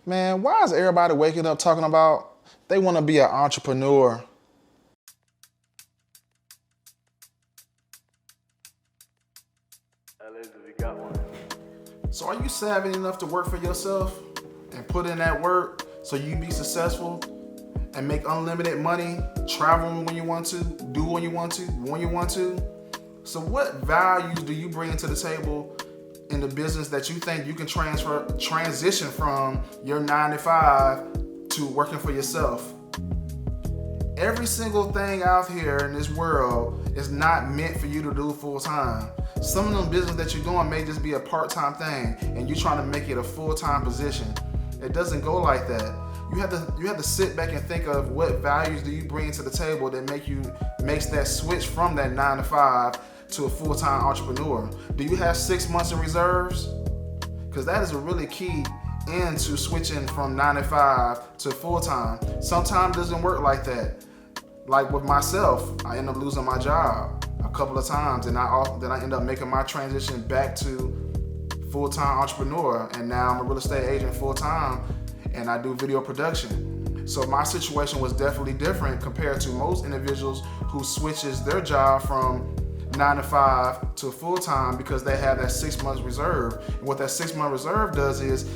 Man, why is everybody waking up talking about they want to be an entrepreneur? So are you savvy enough to work for yourself and put in that work so you be successful and make unlimited money, travel when you want to, do when you want to, when you want to? So what values do you bring to the table in the business that you think you can transition from your 9 to 5 to working for yourself? Every single thing out here in this world is not meant for you to do full time. Some of them business that you're doing may just be a part-time thing and you're trying to make it a full-time position. It doesn't go like that. You have to sit back and think of what values do you bring to the table that makes that switch from that 9 to 5 to a full-time entrepreneur. Do you have 6 months in reserves? Because that is a really key into switching from 9 to 5 to full-time. Sometimes it doesn't work like that. Like with myself, I end up losing my job a couple of times, and then I end up making my transition back to full-time entrepreneur, and now I'm a real estate agent full-time, and I do video production. So my situation was definitely different compared to most individuals who switches their job from 9 to 5 to full-time because they have that 6 months reserve. And what that 6 month reserve does is,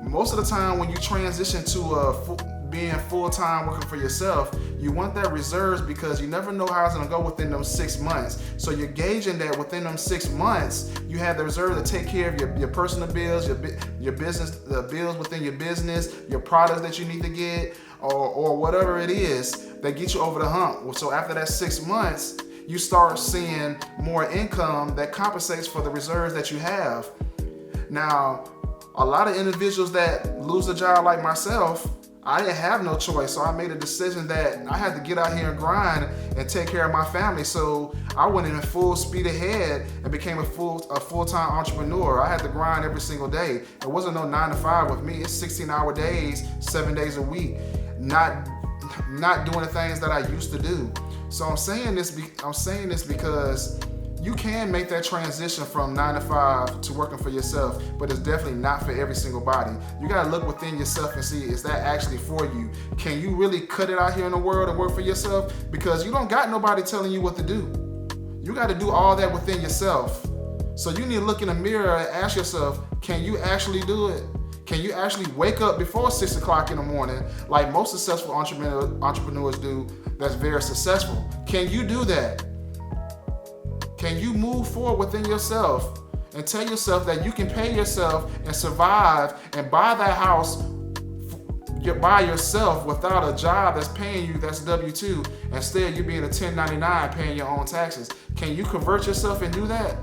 most of the time when you transition to being full-time working for yourself, you want that reserves because you never know how it's going to go within them 6 months. So you're gauging that within them 6 months, you have the reserve to take care of your personal bills, your business, the bills within your business, your products that you need to get, or whatever it is that get you over the hump. So after that 6 months, you start seeing more income that compensates for the reserves that you have. Now, a lot of individuals that lose a job like myself, I didn't have no choice, so I made a decision that I had to get out here and grind and take care of my family. So I went in full speed ahead and became a full-time entrepreneur. I had to grind every single day. It wasn't no 9 to 5 with me. It's 16-hour days, 7 days a week, not doing the things that I used to do. So I'm saying this because you can make that transition from 9 to 5 to working for yourself, but it's definitely not for every single body. You gotta look within yourself and see, is that actually for you? Can you really cut it out here in the world and work for yourself? Because you don't got nobody telling you what to do. You gotta do all that within yourself. So you need to look in the mirror and ask yourself, can you actually do it? Can you actually wake up before 6 o'clock in the morning like most successful entrepreneurs do that's very successful? Can you do that? Can you move forward within yourself and tell yourself that you can pay yourself and survive and buy that house by yourself without a job that's paying you, that's W-2, instead you being a 1099 paying your own taxes? Can you convert yourself and do that?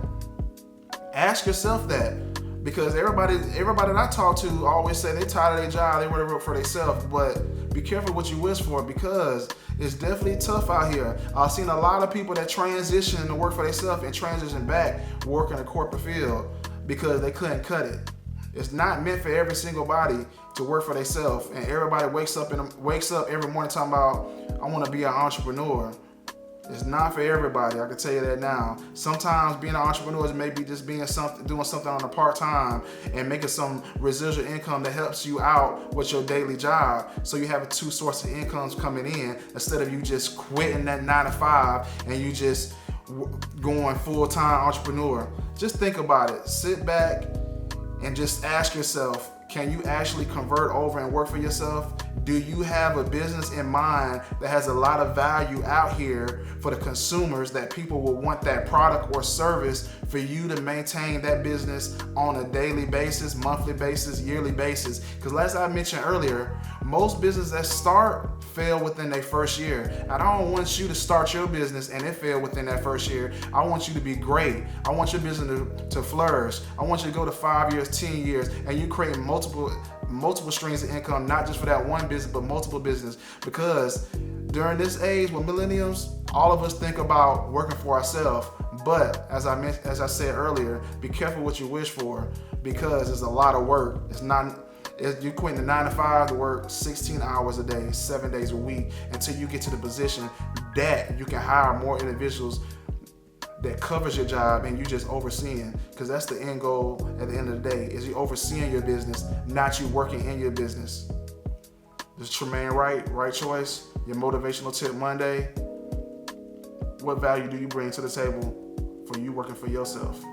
Ask yourself that. Because everybody that I talk to always say they tired of their job, they want to work for themselves. But be careful what you wish for, because it's definitely tough out here. I've seen a lot of people that transition to work for themselves and transition back work in the corporate field because they couldn't cut it. It's not meant for every single body to work for themselves, and everybody wakes up every morning talking about, I want to be an entrepreneur. It's not for everybody, I can tell you that now. Sometimes being an entrepreneur is maybe just doing something on a part-time and making some residual income that helps you out with your daily job. So you have 2 sources of incomes coming in instead of you just quitting that 9 to 5 and you just going full-time entrepreneur. Just think about it. Sit back and just ask yourself, can you actually convert over and work for yourself? Do you have a business in mind that has a lot of value out here for the consumers, that people will want that product or service for you to maintain that business on a daily basis, monthly basis, yearly basis? Because as I mentioned earlier, most businesses that start fail within their first year. I don't want you to start your business and it fail within that first year. I want you to be great. I want your business to flourish. I want you to go to 5 years, 10 years, and you create multiple streams of income, not just for that one business, but multiple business. Because during this age with millennials, all of us think about working for ourselves. But as I said earlier, be careful what you wish for, because it's a lot of work. You're quitting the 9 to 5 to work 16 hours a day, 7 days a week, until you get to the position that you can hire more individuals that covers your job and you just overseeing, because that's the end goal at the end of the day, is you overseeing your business, not you working in your business. This is Tramayne Wright Choice, your Motivational Tip Monday. What value do you bring to the table for you working for yourself?